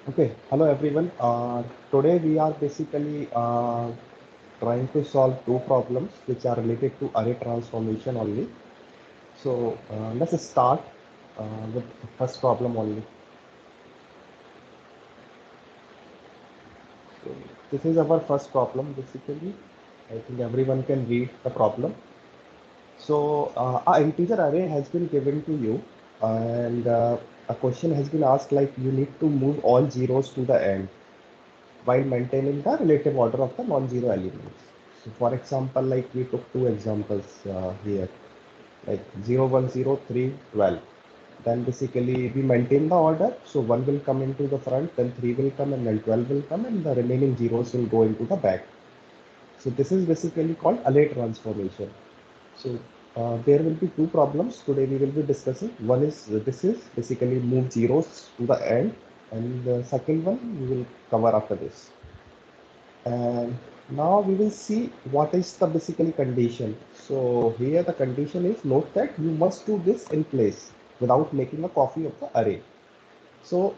Okay, hello everyone. Today we are basically trying to solve two problems which are related to array transformation only. So let's start with the first problem only. So this is our first problem basically. I think everyone can read the problem. So our integer array has been given to you, and a question has been asked like you need to move all zeros to the end while maintaining the relative order of the non-zero elements. So for example, like we took two examples here, like 0, 1, 0, 3, 12. Then basically we maintain the order. So 1 will come into the front, then 3 will come, and then 12 will come, and the remaining zeros will go into the back. So this is basically called array transformation. So there will be two problems today we will be discussing. One is this is basically move zeros to the end, and the second one we will cover after this. And now we will see what is the basically condition. So here the condition is note that you must do this in place without making a copy of the array. So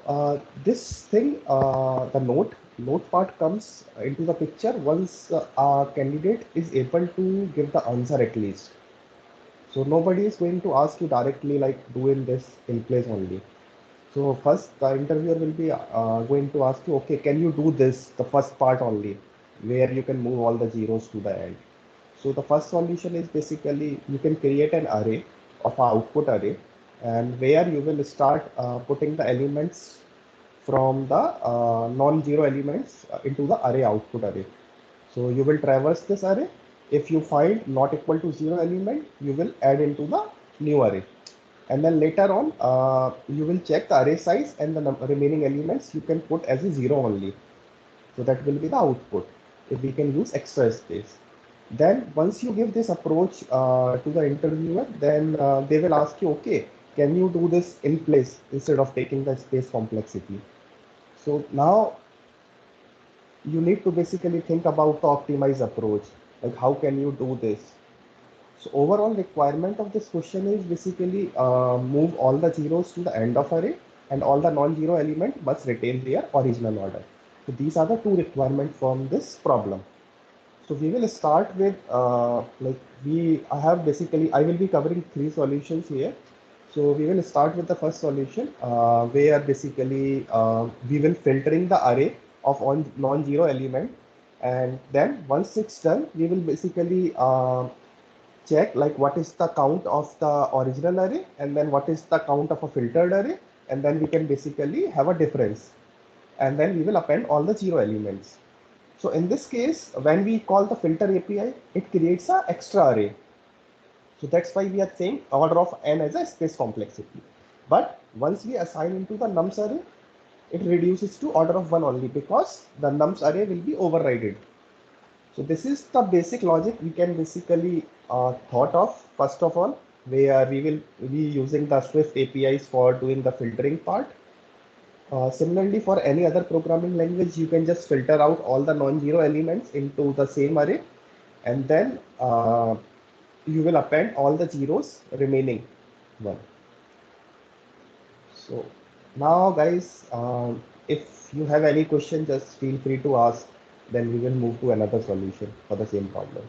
this thing, the note part comes into the picture once a candidate is able to give the answer at least. So nobody is going to ask you directly like doing this in place only. So first the interviewer will be going to ask you, okay, can you do this, the first part only, where you can move all the zeros to the end. So the first solution is basically you can create an array of output array, and where you will start putting the elements from the non-zero elements into the array output array. So you will traverse this array. If you find not equal to zero element, you will add into the new array. And then later on, you will check the array size, and the remaining elements you can put as a zero only. So that will be the output if we can use extra space. Then once you give this approach to the interviewer, then they will ask you, okay, can you do this in place instead of taking the space complexity? So now you need to basically think about the optimized approach, like how can you do this. So overall requirement of this question is basically move all the zeros to the end of array, and all the non-zero element must retain their original order. So these are the two requirements from this problem. So we will start with I have basically I will be covering three solutions here. So we will start with the first solution where basically we will filtering the array of non-zero element, and then once it's done we will basically check like what is the count of the original array, and then what is the count of a filtered array, and then we can basically have a difference, and then we will append all the zero elements. So in this case, when we call the filter API, it creates a extra array. So that's why we are saying order of n as a space complexity. But once we assign into the nums array, it reduces to order of one only because the nums array will be overridden. So this is the basic logic we can basically thought of first of all, where we will be using the Swift APIs for doing the filtering part. Similarly, for any other programming language, you can just filter out all the non-zero elements into the same array, and then you will append all the zeros remaining one. So now, guys, if you have any question, just feel free to ask. Then we will move to another solution for the same problem.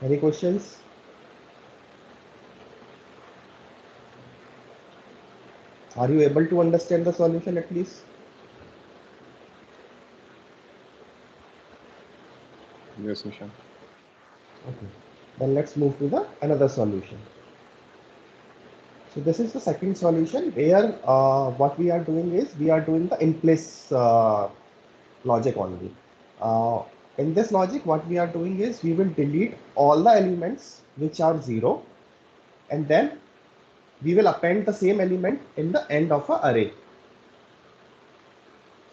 Any questions? Are you able to understand the solution at least? Yes, Ishan. Okay. Then let's move to the another solution. So this is the second solution where what we are doing is we are doing the in place logic only. Uh, in this logic, what we are doing is we will delete all the elements which are zero, and then we will append the same element in the end of a array.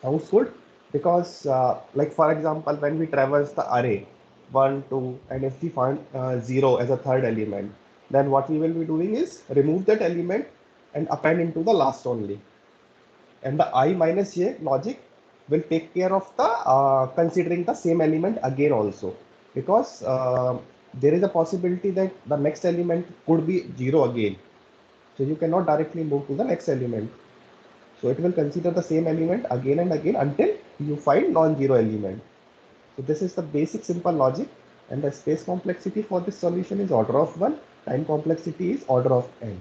Sounds good? Because like for example, when we traverse the array 1, 2, and if we find 0 as a third element, then what we will be doing is remove that element and append into the last only. And the I minus j logic will take care of the considering the same element again also, because there is a possibility that the next element could be 0 again. So you cannot directly move to the next element. So it will consider the same element again and again until you find non-zero element. So this is the basic simple logic, and the space complexity for this solution is order of 1, time complexity is order of n.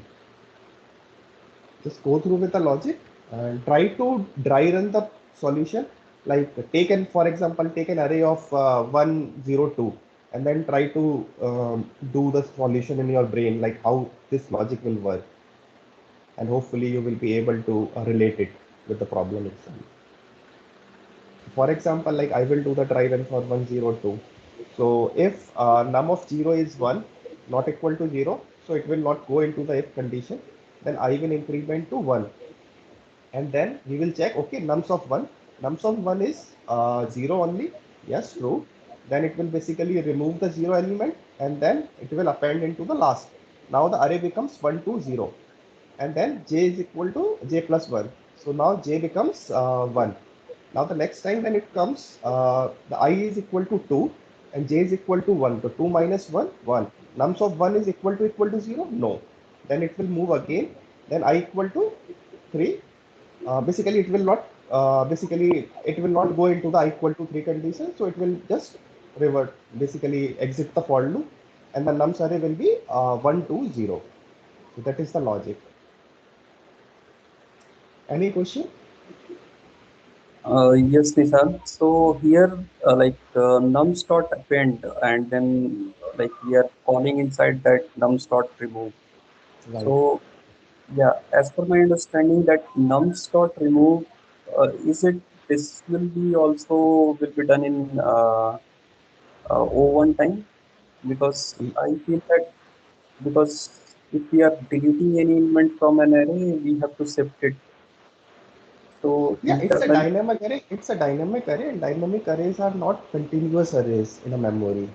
Just go through with the logic and try to dry run the solution. Like take an, for example, take an array of 1, 0, 2, and then try to do the solution in your brain, like how this logic will work. And hopefully you will be able to relate it with the problem itself. For example, like I will do the try run for 102. So if num of 0 is 1, not equal to 0, so it will not go into the if condition. Then I will increment to 1. And then we will check, okay, nums of 1. Nums of 1 is 0 only. Yes, true. Then it will basically remove the 0 element and then it will append into the last. Now the array becomes 1 to 0. And then j is equal to j plus 1. So now j becomes 1. Now the next time when it comes, the I is equal to 2 and j is equal to 1. So 2 minus 1, 1. Nums of 1 is equal to 0? No. Then it will move again. Then I equal to 3. Basically, it will not go into the I equal to 3 condition. So it will just revert, basically exit the for loop. And the nums array will be 1 to 0. So that is the logic. Any question? Yes, Nishant. So here, nums dot append, and then like we are calling inside that nums dot remove. Right. So yeah, as per my understanding, that nums dot remove, is it this will be also will be done in O1 time? Because I feel that because if we are deleting any element from an array, we have to shift it. So Yeah, it's a internally, dynamic array. It's a dynamic array, and dynamic arrays are not continuous arrays in a memory.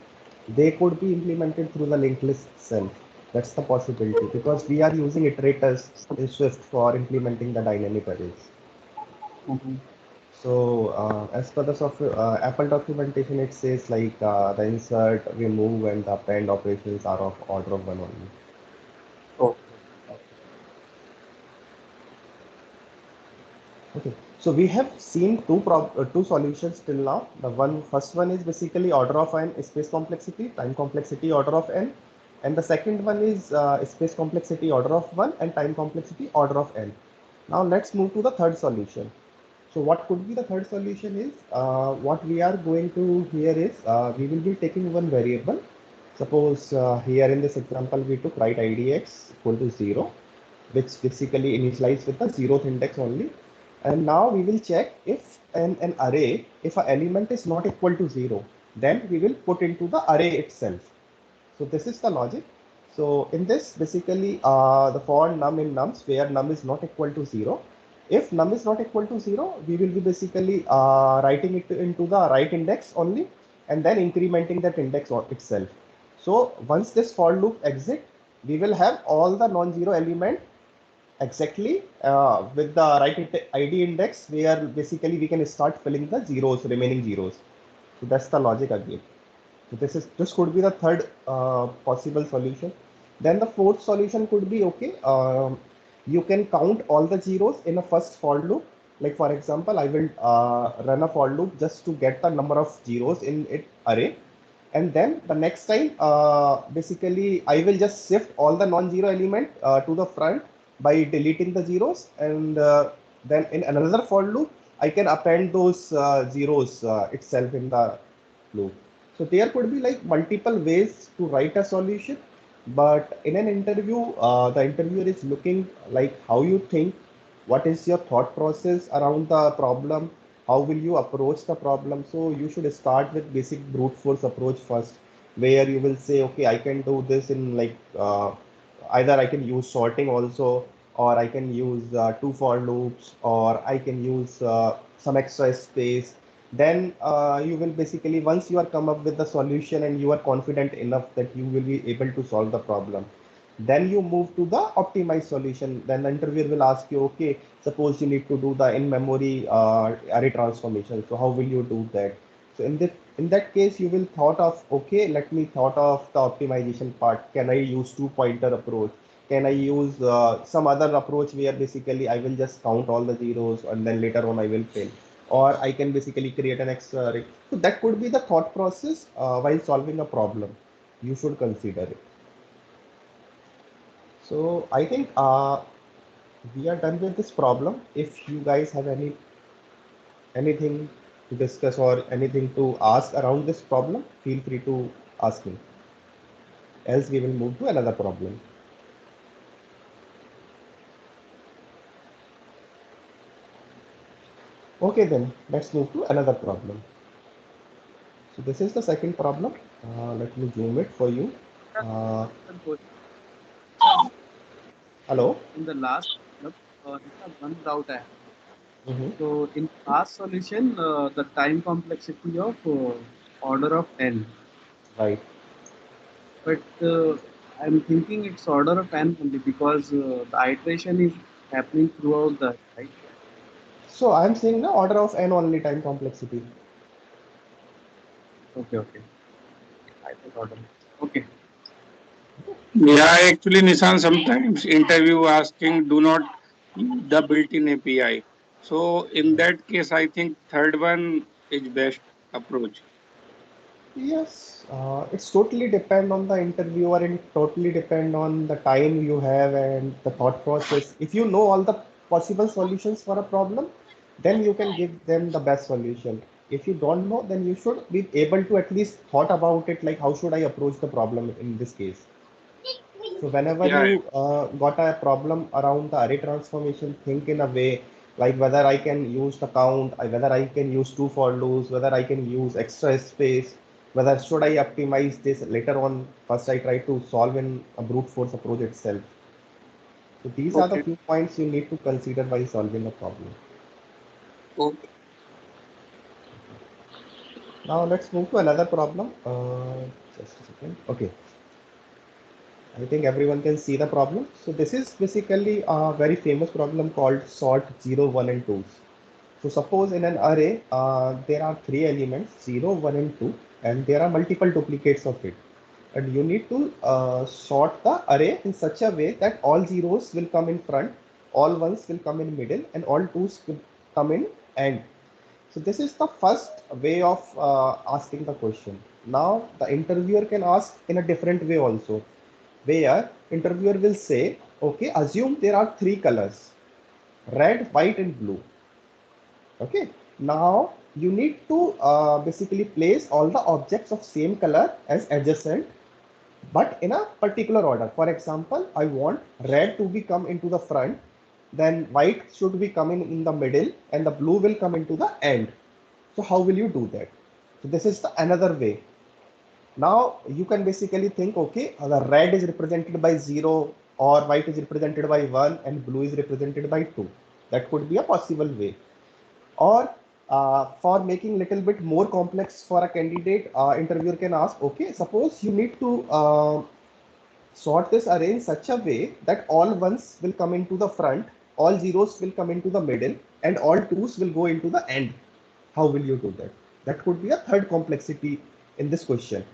They could be implemented through the linked list itself. That's the possibility because we are using iterators in Swift for implementing the dynamic arrays. mhm. So, as per the software, Apple documentation, it says like the insert, remove, and the append operations are of order of one only. Okay. Okay, so we have seen two solutions till now. The first one is basically order of n space complexity, time complexity order of n, and the second one is space complexity order of 1 and time complexity order of n. Now let's move to the third solution. So what could be the third solution is what we are going to here is we will be taking one variable. Suppose here in this example we took write idx equal to 0, which basically initialized with the zeroth index only. And now we will check if an array, if an element is not equal to 0, then we will put into the array itself. So this is the logic. So in this, basically the for num in nums where num is not equal to 0. If num is not equal to 0, we will be basically writing it into the right index only and then incrementing that index itself. So once this for loop exit, we will have all the non-zero element exactly with the right ID index where basically we can start filling the zeros, remaining zeros. So that's the logic again. So this could be the third possible solution. Then the fourth solution could be okay. You can count all the zeros in a first for loop. Like for example, I will run a for loop just to get the number of zeros in it array, and then the next time basically I will just shift all the non-zero element to the front by deleting the zeros, and then in another for loop I can append those zeros itself in the loop. So there could be like multiple ways to write a solution, but in an interview the interviewer is looking like how you think, what is your thought process around the problem, how will you approach the problem. So you should start with basic brute force approach first, where you will say, okay, I can do this in like either I can use sorting also, or I can use two for loops, or I can use some extra space. Then you will basically, once you are come up with the solution and you are confident enough that you will be able to solve the problem, then you move to the optimized solution. Then the interviewer will ask you, okay, suppose you need to do the in-memory array transformation. So how will you do that? So in that case, you will thought of, okay, let me thought of the optimization part. Can I use two pointer approach? can I use some other approach where basically I will just count all the zeros and then later on I will fail, or I can basically create an extra array. So that could be the thought process while solving a problem. You should consider it. So I think we are done with this problem. If you guys have anything to discuss or anything to ask around this problem, feel free to ask me. Else we will move to another problem. Okay, then let's move to another problem. So this is the second problem. Let me zoom it for you. Hello. In the last problem, one doubt I have. Mm-hmm. So in last solution, the time complexity of order of n, Right. but I'm thinking it's order of n only because the iteration is happening throughout the right. So I'm saying the order of n only time complexity. Okay. I think order. Okay. Yeah, actually, Nissan, sometimes interview asking do not use the built-in API. So in that case, I think third one is best approach. Yes, it's totally depend on the interviewer and totally depend on the time you have and the thought process. If you know all the possible solutions for a problem, then you can give them the best solution. If you don't know, then you should be able to at least thought about it, like how should I approach the problem in this case. So whenever Yeah, you got a problem around the array transformation, think in a way like whether I can use the count, whether I can use two for loops, whether I can use extra space, whether should I optimize this later on. First, I try to solve in a brute force approach itself. So these are the okay, few points you need to consider while solving a problem. okay. Now let's move to another problem. Just a second. Okay. I think everyone can see the problem. So this is basically a very famous problem called sort 0, 1 and 2. So suppose in an array, there are three elements 0, 1 and 2 and there are multiple duplicates of it. And you need to sort the array in such a way that all zeros will come in front, all ones will come in middle and all twos will come in end. So this is the first way of asking the question. Now the interviewer can ask in a different way also, where interviewer will say, okay, assume there are three colors, red, white and blue. Okay, now you need to basically place all the objects of same color as adjacent, but in a particular order. For example, I want red to be come into the front, then white should be coming in the middle and the blue will come into the end. So how will you do that? So this is the another way. Now you can basically think, okay, the red is represented by 0 or white is represented by 1 and blue is represented by 2. That could be a possible way. Or for making little bit more complex for a candidate, interviewer can ask, okay, suppose you need to sort this array in such a way that all ones will come into the front, all zeros will come into the middle, and all twos will go into the end. How will you do that? That could be a third complexity in this question.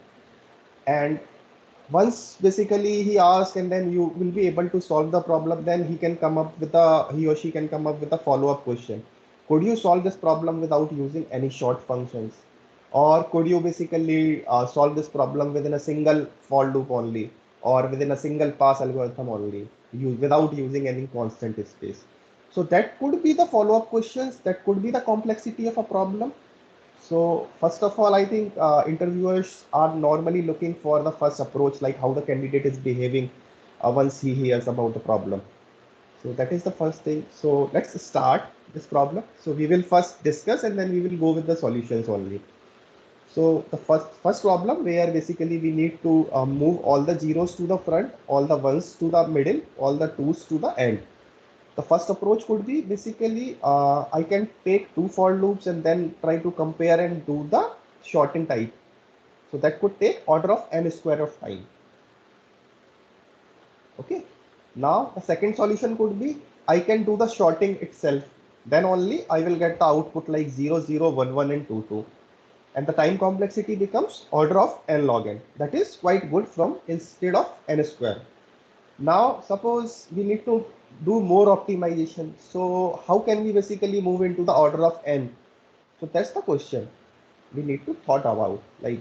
And once basically he asks and then you will be able to solve the problem, then he or she can come up with a follow-up question. Could you solve this problem without using any short functions, or could you basically solve this problem within a single for loop only, or within a single pass algorithm only, without using any constant space? So that could be the follow-up questions, that could be the complexity of a problem. So first of all, I think interviewers are normally looking for the first approach, like how the candidate is behaving once he hears about the problem. So that is the first thing. So let's start this problem. So we will first discuss and then we will go with the solutions only. So the first problem, where basically we need to move all the zeros to the front, all the ones to the middle, all the twos to the end. The first approach could be basically I can take two for loops and then try to compare and do the shorten type. So that could take order of n square of time. Okay. Now the second solution could be I can do the sorting itself. Then only I will get the output like 0, 0, 1, 1 and 2, 2. And the time complexity becomes order of n log n. That is quite good from instead of n square. Now, suppose we need to do more optimization. So how can we basically move into the order of n? So that's the question we need to thought about, like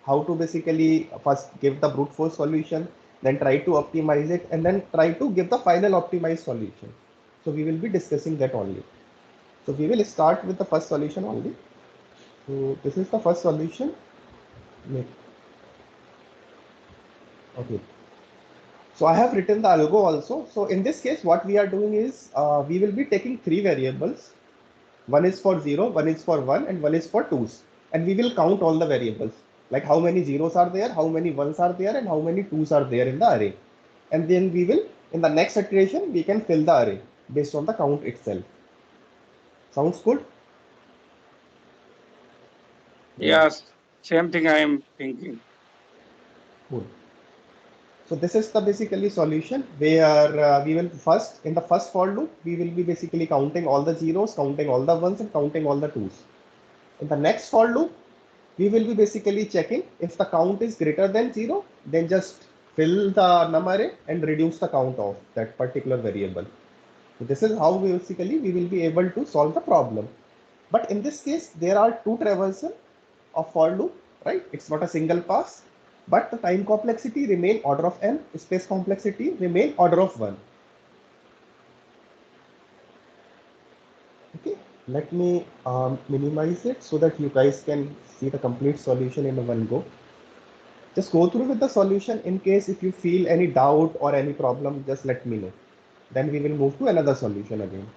how to basically first give the brute force solution, then try to optimize it, and then try to give the final optimized solution. So we will be discussing that only. So we will start with the first solution only. So this is the first solution. Okay. So I have written the algo also. So in this case, what we are doing is we will be taking three variables. One is for 0, one is for 1, and one is for 2's. And we will count all the variables, like how many zeros are there, how many ones are there, and how many 2's are there in the array. And then we will, in the next iteration, we can fill the array based on the count itself. Sounds good? Yes, same thing I am thinking. Good. So this is the basically solution where we will first, in the first for loop, we will be basically counting all the zeros, counting all the ones, and counting all the 2's. In the next for loop, we will be basically checking if the count is greater than 0, then just fill the num array and reduce the count of that particular variable. So this is how basically we will be able to solve the problem. But in this case, there are two traversal of for loop, right? It's not a single pass, but the time complexity remain order of n, space complexity remain order of 1. Okay, let me minimize it so that you guys can see the complete solution in one go. Just go through with the solution. In case if you feel any doubt or any problem, just let me know. Then we will move to another solution again.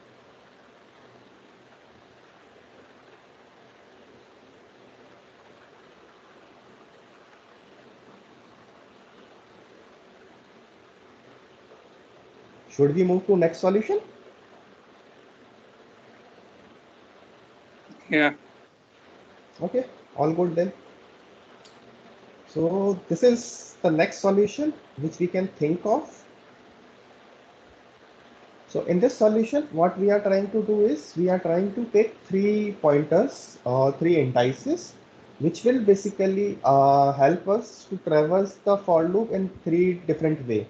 Should we move to next solution? Yeah. Okay, all good then. So this is the next solution which we can think of. So in this solution, what we are trying to do is we are trying to take three pointers or three indices, which will basically help us to traverse the for loop in three different way.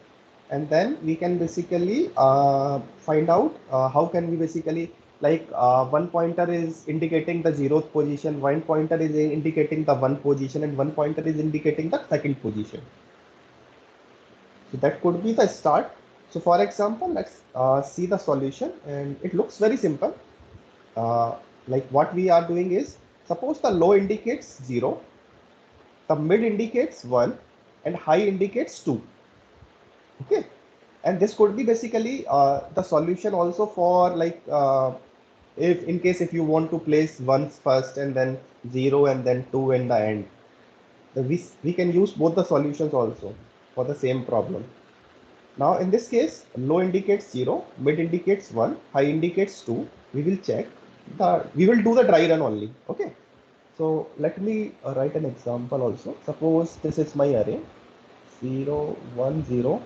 And then we can basically find out how can we basically, like one pointer is indicating the 0th position, one pointer is indicating the 1 position, and one pointer is indicating the 2nd position. So that could be the start. So for example, let's see the solution, and it looks very simple. Like what we are doing is, suppose the low indicates 0, the mid indicates 1, and high indicates 2. Okay. And this could be basically the solution also for like if in case if you want to place ones first and then 0 and then 2 in the end. We can use both the solutions also for the same problem. Now in this case, low indicates 0, mid indicates 1, high indicates 2. We will check we will do the dry run only. Okay. So let me write an example also. Suppose this is my array 0, 1, 0,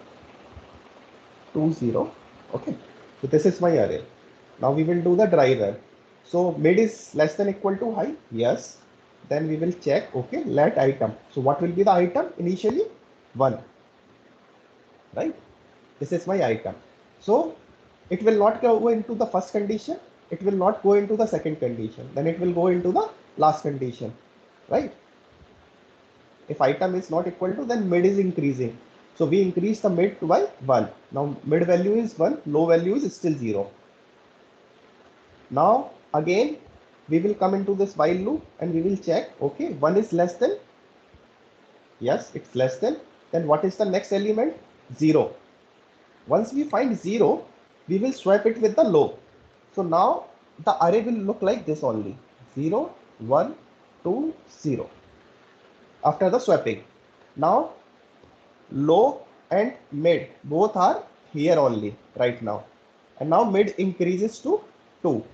2, 0. Okay. So this is my array. Now we will do the dry run. So mid is less than equal to high. Yes. Then we will check. Okay. Let item. So what will be the item initially? 1. Right. This is my item. So it will not go into the first condition. It will not go into the second condition. Then it will go into the last condition, right? If item is not equal to, then mid is increasing. So we increase the mid by 1. Now mid value is 1, low value is still 0. Now again, we will come into this while loop and we will check, okay, 1 is less than, yes, it's less than, then what is the next element? 0. Once we find 0, we will swap it with the low. So now the array will look like this only, 0, 1, 2, 0 after the swapping. Now low and mid both are here only right now, and now mid increases to 2.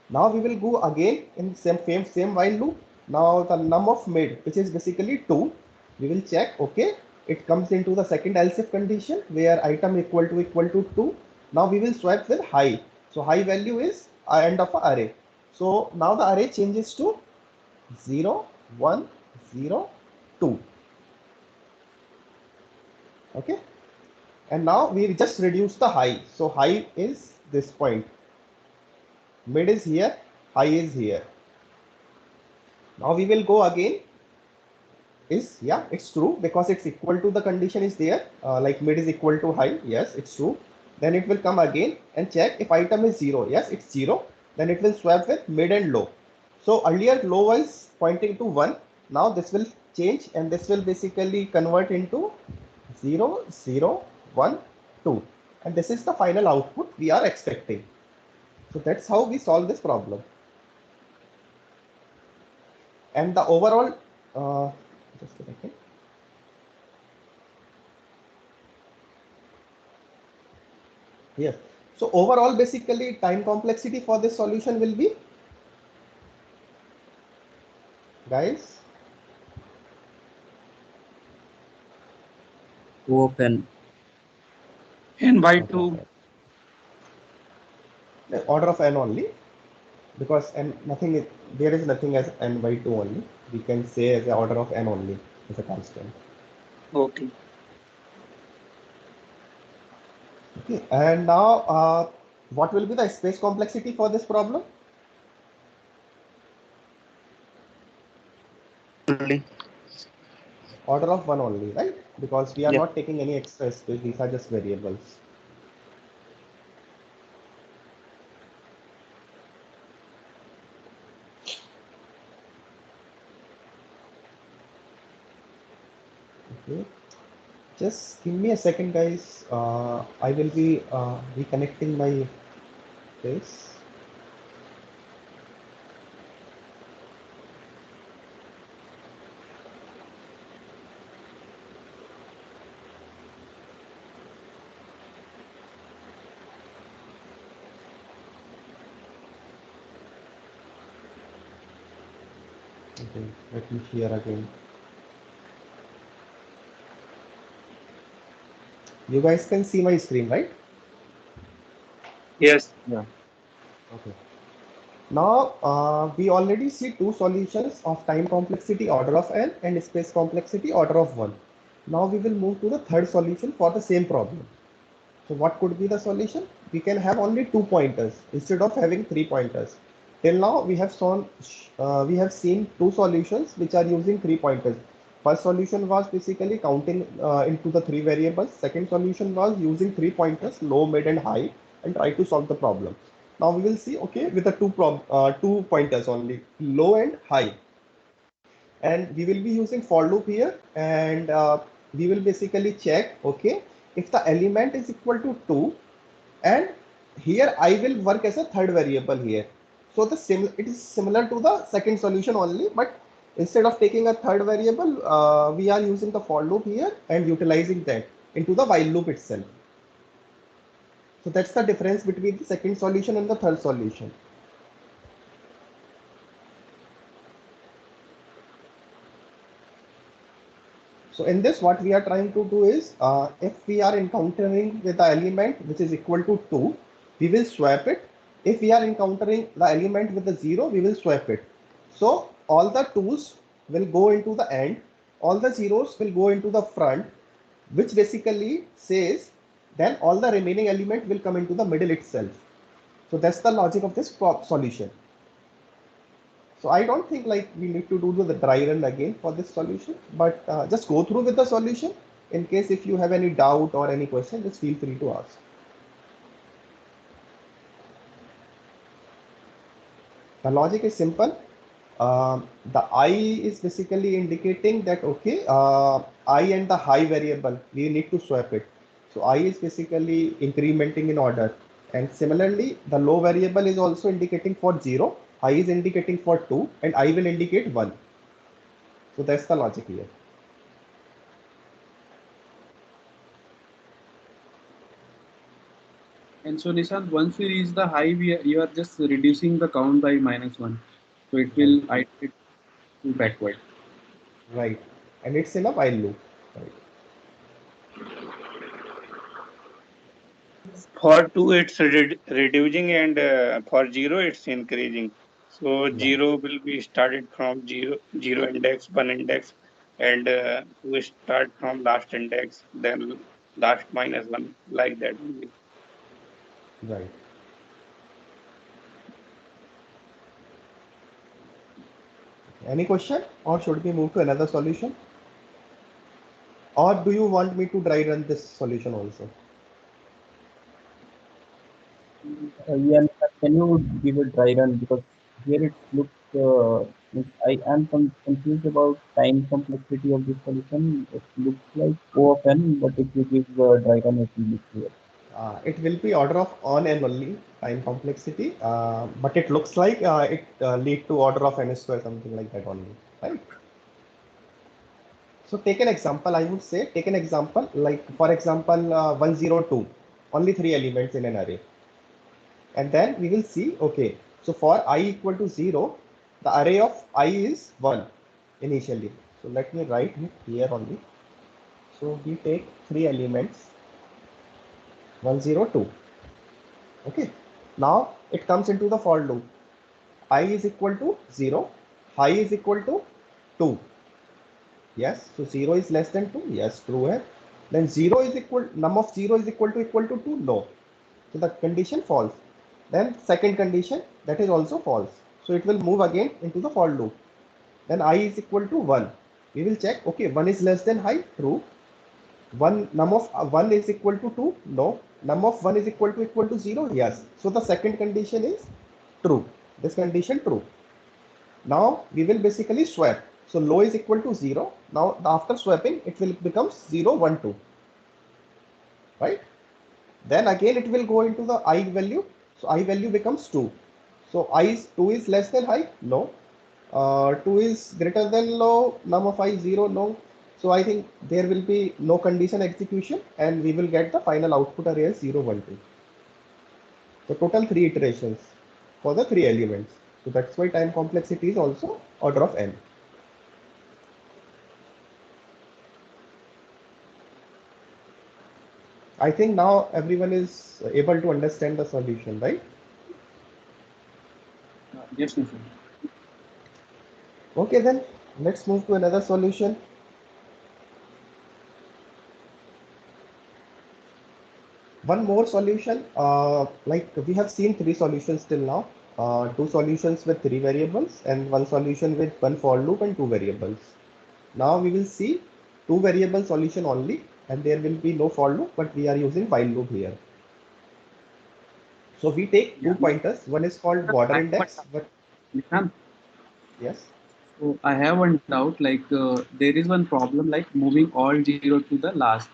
Now we will go again in same while loop. Now the num of mid, which is basically 2, we will check, okay, it comes into the second else if condition where item equal to 2. Now we will swap with high. So high value is end of a array. So now the array changes to 0, 1, 0, 2. Okay. And now we just reduce the high. So high is this point. Mid is here. High is here. Now we will go again. Yeah, it's true because it's equal to the condition is there. Like mid is equal to high. Yes, it's true. Then it will come again and check if item is 0. Yes, it's 0. Then it will swap with mid and low. So earlier low was pointing to 1. Now this will change and this will basically convert into 0, 0, 1, 2. And this is the final output we are expecting. So that's how we solve this problem. And the overall, just a second. Yes. So overall, basically, time complexity for this solution will be, guys, 2 of n. N by 2. the order of n only, because n nothing is, there is nothing as n by 2 only. We can say as the order of n only as a constant. Okay. Okay. And now, what will be the space complexity for this problem? Only. Order of 1 only, right? Because we are Yeah. not taking any extra space. These are just variables. Okay. Just give me a second, guys. I will be reconnecting my face. Okay, let me share again. You guys can see my screen, right? Yes. Yeah. Okay. Now, we already see two solutions of time complexity order of n and space complexity order of 1. Now we will move to the third solution for the same problem. So what could be the solution? We can have only 2 pointers instead of having 3 pointers. Till now we have seen two solutions which are using 3 pointers. First solution was basically counting into the 3 variables. Second solution was using 3 pointers, low, mid, and high, and try to solve the problem. Now we will see, okay, with the 2 pointers only, low and high. And we will be using for loop here, and we will basically check, okay, if the element is equal to 2, and here I will work as a third variable here. So it is similar to the second solution only, but instead of taking a third variable, we are using the for loop here and utilizing that into the while loop itself. So that's the difference between the second solution and the third solution. So in this, what we are trying to do is, if we are encountering with the element which is equal to 2, we will swap it. If we are encountering the element with the 0, we will swap it. So all the 2's will go into the end, all the 0's will go into the front, which basically says then all the remaining element will come into the middle itself. So that's the logic of this solution. So I don't think like we need to do the dry run again for this solution, but just go through with the solution. In case if you have any doubt or any question, just feel free to ask. The logic is simple. The I is basically indicating that, okay, I and the high variable, we need to swap it. So I is basically incrementing in order. And similarly, the low variable is also indicating for 0, I is indicating for 2, and I will indicate 1. So that's the logic here. And so, Nishant, once we reach the high, you are just reducing the count by -1. So it will iterate backward. Right. And it's in a while loop. Right. For 2, it's reducing, and for 0, it's increasing. So Yeah. 0 will be started from 0 index, 1 index, and we start from last index, then last minus one, like that only. Right. Any question, or should we move to another solution? Or do you want me to dry run this solution also? Yeah, can you give a dry run because here it looks. I am confused about time complexity of this solution. It looks like O of n, but if you give dry run, it will be clear. It will be order of on and only time complexity, but it looks like it lead to order of n square, something like that only, right? So take an example, I would say, take an example, like for example, 102, only 3 elements in an array. And then we will see, okay, so for I equal to 0, the array of I is 1 initially. So let me write it here only. So we take 3 elements, 102. Okay, now it comes into the for loop. I is equal to 0, I is equal to 2. Yes, so 0 is less than 2. Yes, true hai. Then 0 is equal, num of 0 is equal to 2. No. So the condition false. Then second condition, that is also false. So it will move again into the for loop. Then I is equal to 1. We will check, okay, 1 is less than I, true. 1 num of 1 is equal to 2. No. Num of 1 is equal to 0. Yes. So the second condition is true. This condition true. Now we will basically swap. So low is equal to 0. Now after swapping, it will become 0, 1, 2. Right? Then again it will go into the I value. So I value becomes 2. So 2 is less than I? No. 2 is greater than low. Num of I 0? No. So I think there will be no condition execution and we will get the final output array as 0, 1, 2. So total 3 iterations for the 3 elements. So that's why time complexity is also order of n. I think now everyone is able to understand the solution, right? Yes, Nishan. Okay, then let's move to another solution. One more solution, like we have seen 3 solutions till now. 2 solutions with 3 variables and 1 solution with 1 for loop and 2 variables. Now we will see 2 variable solution only, and there will be no for loop, but we are using while loop here. So we take 2 pointers. One is called border index. But Nishan, yes, so I have one doubt. Like there is one problem, like moving all zero to the last.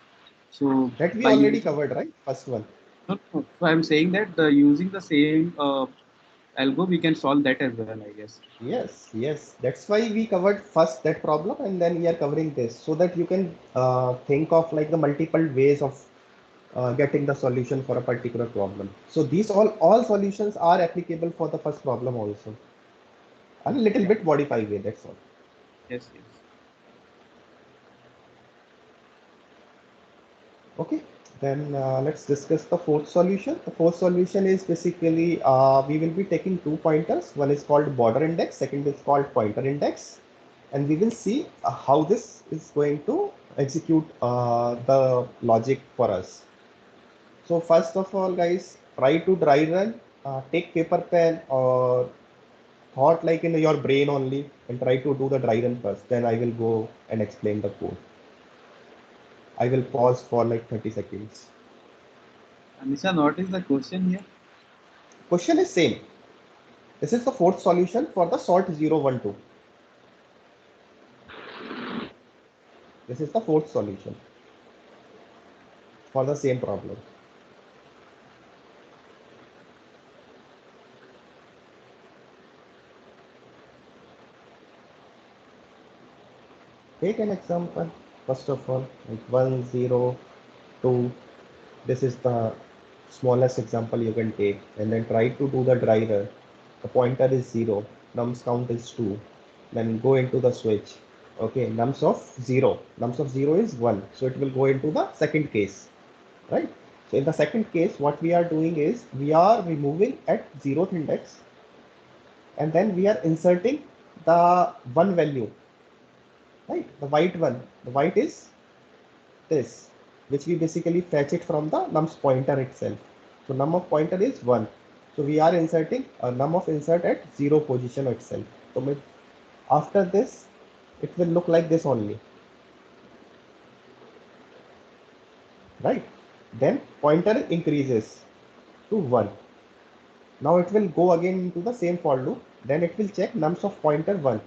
So that we by already using, covered, right? First one. no, no, so I'm saying that using the same algo, we can solve that as well, I guess. Yes, yes. That's why we covered first that problem and then we are covering this so that you can think of like the multiple ways of getting the solution for a particular problem. So these all solutions are applicable for the first problem also. A little Yeah. bit modified way, that's all. Yes, yes. Okay, then let's discuss the fourth solution. The fourth solution is basically we will be taking 2 pointers. One is called border index, second is called pointer index. And we will see how this is going to execute the logic for us. So first of all, guys, try to dry run, take paper pen or thought like in your brain only and try to do the dry run first. Then I will go and explain the code. I will pause for like 30 seconds. Nishan, what is the question here? Question is same. This is the fourth solution for the sort 012. This is the fourth solution for the same problem. Take an example. First of all, like 102. This is the smallest example you can take, and then try to do the dry run. The pointer is 0, nums count is 2. Then go into the switch. Okay, nums of 0 is 1. So it will go into the second case, right? So in the second case, what we are doing is we are removing at 0th index and then we are inserting the 1 value right? The white one, the white is this, which we basically fetch it from the nums pointer itself. So num of pointer is 1. So we are inserting a num of insert at 0 position itself. So after this, it will look like this only, right? Then pointer increases to 1. Now it will go again into the same for loop. Then it will check nums of pointer 1.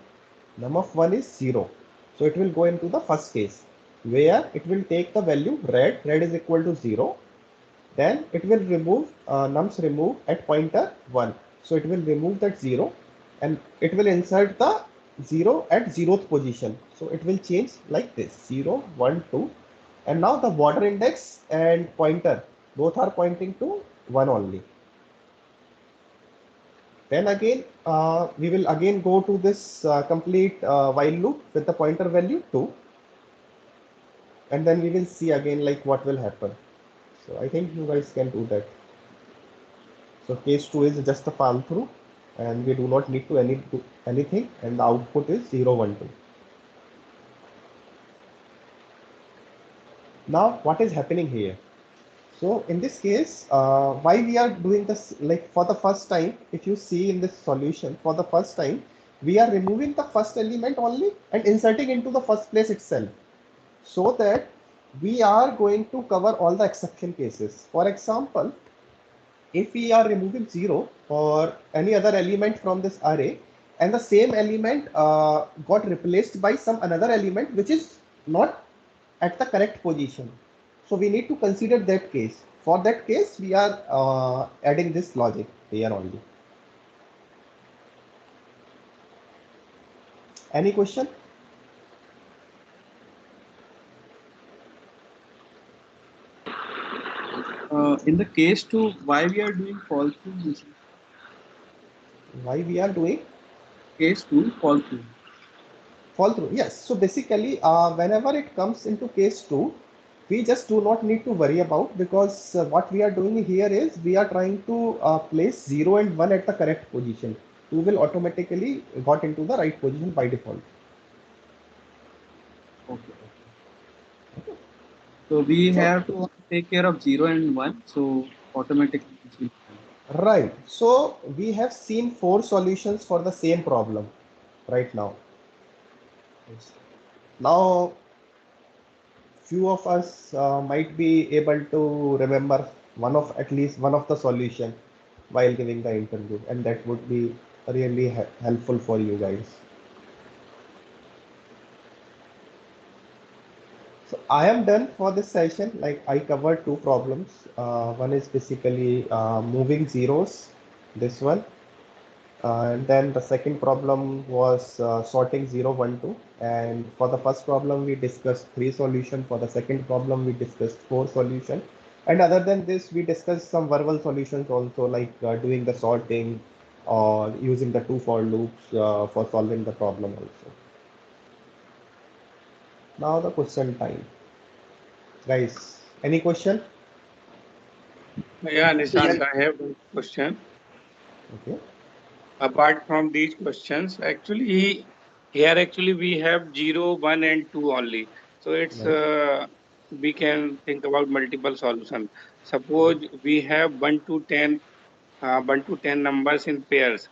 Num of 1 is 0. So it will go into the first case where it will take the value red. Red is equal to 0. Then it will remove nums remove at pointer 1. So it will remove that 0 and it will insert the 0 at 0th position. So it will change like this 0, 1, 2. And now the border index and pointer both are pointing to 1 only. Then again, we will again go to this complete while loop with the pointer value 2. And then we will see again like what will happen. So I think you guys can do that. So case 2 is just a fall through and we do not need to do anything and the output is 0, 1, 2. Now what is happening here? So in this case, why we are doing this, like for the first time, if you see in this solution, for the first time, we are removing the first element only and inserting into the first place itself, so that we are going to cover all the exception cases. For example, if we are removing 0 or any other element from this array and the same element got replaced by some another element which is not at the correct position, so we need to consider that case. For that case we are adding this logic here only. Any question? In the case 2, why we are doing fall through? Why we are doing Case 2, fall through. fall through? Yes, so basically whenever it comes into case 2, we just do not need to worry about, because what we are doing here is we are trying to place 0 and 1 at the correct position. 2 will automatically got into the right position by default. Okay. So we have to take care of 0 and 1. So automatically this will happen. Right, so we have seen 4 solutions for the same problem right now. Now few of us might be able to remember one of at least one of the solution while giving the interview, and that would be really helpful for you guys. So I am done for this session. Like I covered 2 problems. One is basically moving zeros, this one. And then the second problem was sorting 0, 1, 2. And for the first problem, we discussed 3 solutions. For the second problem, we discussed 4 solutions. And other than this, we discussed some verbal solutions also, like doing the sorting or using the 2 for loops for solving the problem also. Now the question time. Guys, any question? Yeah, Nishant, I have one question. Okay. Apart from these questions, actually, here actually we have 0, 1, and 2 only. So it's Right. we can think about multiple solutions. Suppose we have 1 to 10, 1 to 10 numbers in pairs.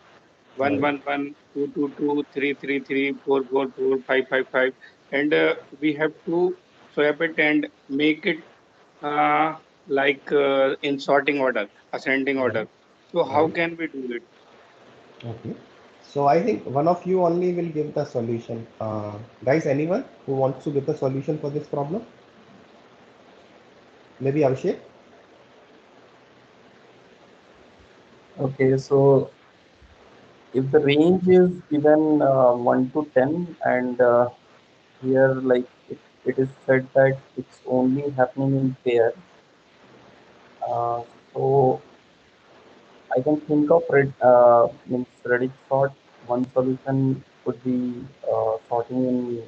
1, Right. 1, 1, 2, 2, 2, 3, 3, 3, 4, 4, 4, 5, 5, 5, and we have to swap it and make it like in sorting order, ascending Right. order. So how Right. can we do it? Okay. So I think one of you only will give the solution. Guys, anyone who wants to give the solution for this problem? Maybe Abhishek? Okay, so if the range is given 1 to 10, and here like it is said that it's only happening in pair, uh, so I can think of means Reddick sort. One solution could be sorting in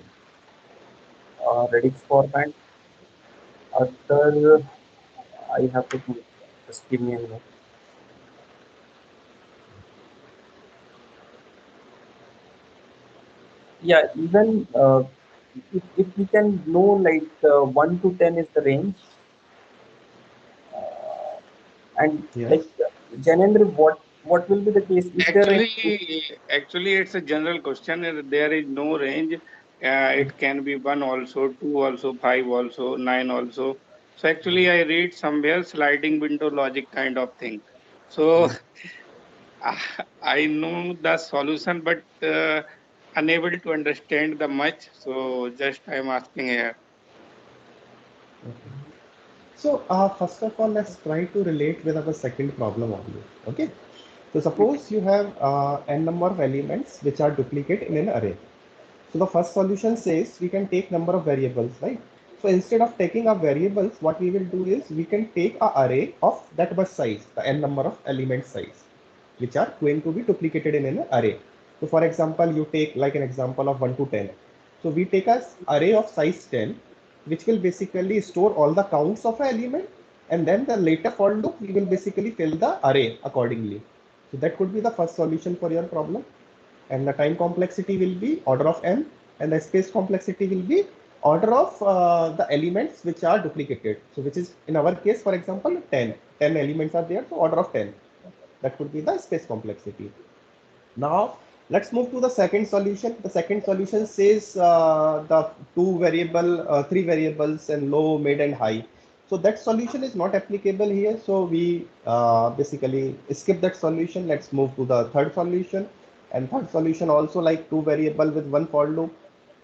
Reddick format. Other, I have to think. Just give me a minute. Yeah, even if we can know like 1 to 10 is the range, and Yes. like Janendra, what will be the case? Is there a Actually, it's a general question. There is no range. It can be one also, two also, five also, nine also. So actually, I read somewhere sliding window logic kind of thing. So I know the solution, but unable to understand the much. So just I'm asking here. Okay. So first of all, let's try to relate with our second problem only. Okay. So Okay. suppose you have n number of elements which are duplicate in an array. So the first solution says we can take number of variables, right? So instead of taking our variables, what we will do is we can take a array of that much size, the n number of element size, which are going to be duplicated in an array. So for example, you take like an example of 1 to 10. So we take a array of size 10, which will basically store all the counts of an element, and then the later for loop, we will basically fill the array accordingly. So that could be the first solution for your problem, and the time complexity will be order of n, and the space complexity will be order of the elements which are duplicated. So which is in our case, for example, 10 elements are there, so order of 10. That could be the space complexity. Now let's move to the second solution. The second solution says the three variables and low, mid, and high. So that solution is not applicable here. So we basically skip that solution. Let's move to the third solution. And third solution also like two variable with one for loop.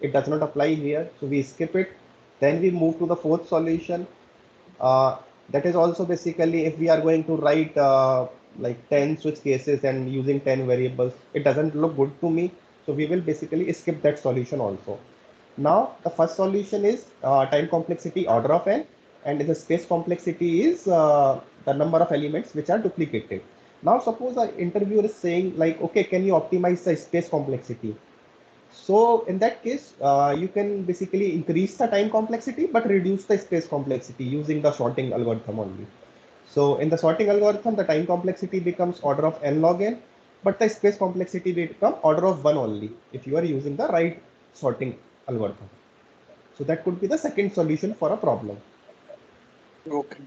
It does not apply here. So we skip it. Then we move to the fourth solution. Uh, that is also basically if we are going to write like 10 switch cases and using 10 variables, it doesn't look good to me. So we will basically skip that solution also. Now the first solution is time complexity order of n, and the space complexity is the number of elements which are duplicated. Now suppose an interviewer is saying like, okay, can you optimize the space complexity? So in that case, you can basically increase the time complexity, but reduce the space complexity using the sorting algorithm only. So in the sorting algorithm, the time complexity becomes order of n log n, but the space complexity will become order of 1 only if you are using the right sorting algorithm. So that could be the second solution for a problem. Okay.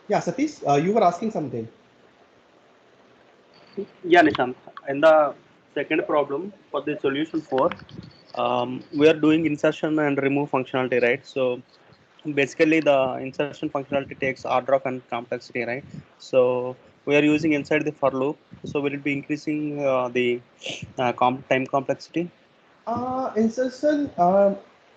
Yeah, Satish, you were asking something. Yeah, Nishant. In the second problem for the solution 4, we are doing insertion and remove functionality, right? So basically, the insertion functionality takes order of n complexity, right? So we are using inside the for loop. So will it be increasing the time complexity? Insertion,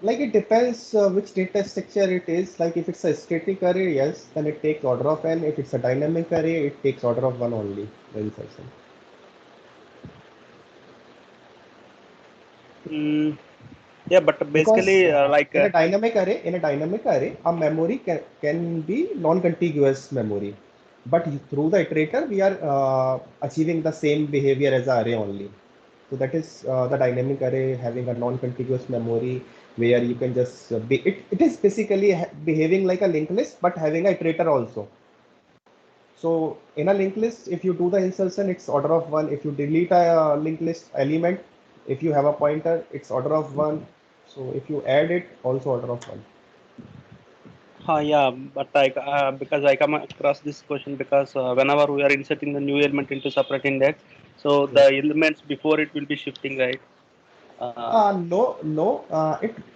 like it depends which data structure it is. Like if it's a static array, yes, then it takes order of n. If it's a dynamic array, it takes order of 1 only, the insertion. Mm, yeah, but Because basically, in a dynamic array, a memory can be non-contiguous memory. But through the iterator, we are achieving the same behavior as the array only. So that is the dynamic array having a non-contiguous memory where you can just it is basically behaving like a linked list, but having a iterator also. So in a linked list, if you do the insertion, it's order of 1. If you delete a linked list element, if you have a pointer, it's order of 1. So if you add it, also order of 1. yeah, but because I come across this question because whenever we are inserting the new element into separate index, so the Yes. elements before it will be shifting, right? No, no.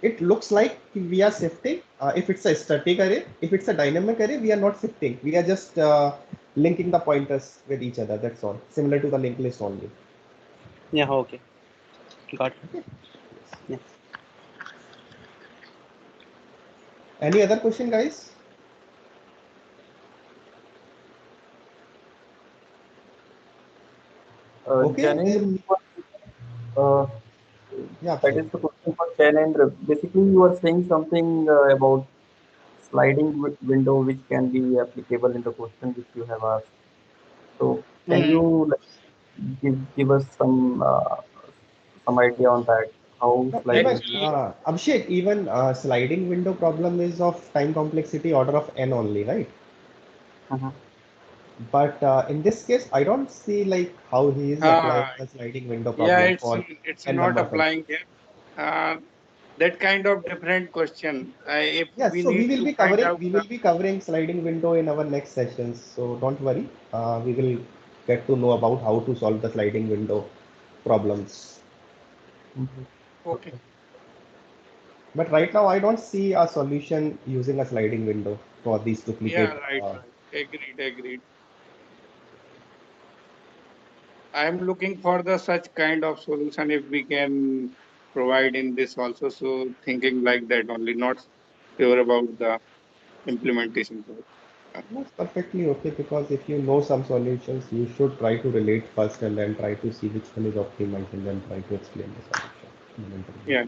It looks like we are shifting. If it's a static array, if it's a dynamic array, we are not shifting. We are just linking the pointers with each other. That's all. Similar to the linked list only. Yeah, okay, got it. Okay. Yeah. Any other question, guys? Okay, Janendra, then uh, yeah, that Abhishek. is the question for Janendra. Basically, you are saying something about sliding window which can be applicable in the question which you have asked. So can Mm. you like, give us some idea on that? How No, sliding? even Actually, Abhishek, even sliding window problem is of time complexity order of n only, right? Uh-huh. But in this case, I don't see like how he is applying the sliding window Yeah, problem for it's n not number of. applying here. That kind of different question. If Yes, we so need to find out we will be covering sliding window in our next sessions. So don't worry. We will get to know about how to solve the sliding window problems. okay. But right now, I don't see a solution using a sliding window for these Yeah, duplicate. right. Agreed. I am looking for the such kind of solution if we can provide in this also. So thinking like that only, not sure about the implementation part. That's perfectly okay because if you know some solutions, you should try to relate first and then try to see which one is optimized and then try to explain the solution. Yeah.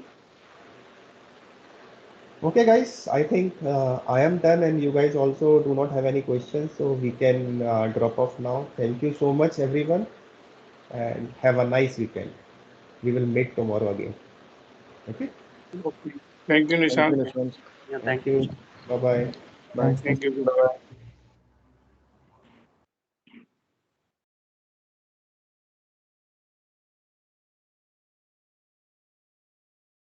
Okay, guys, I think I am done and you guys also do not have any questions, so we can drop off now. Thank you so much, everyone, and have a nice weekend. We will meet tomorrow again. Okay, Okay. Thank you, Thank Nishan. you, Nishant. Yeah, thank thank you. you. Bye bye. Bye. Thank you. Bye.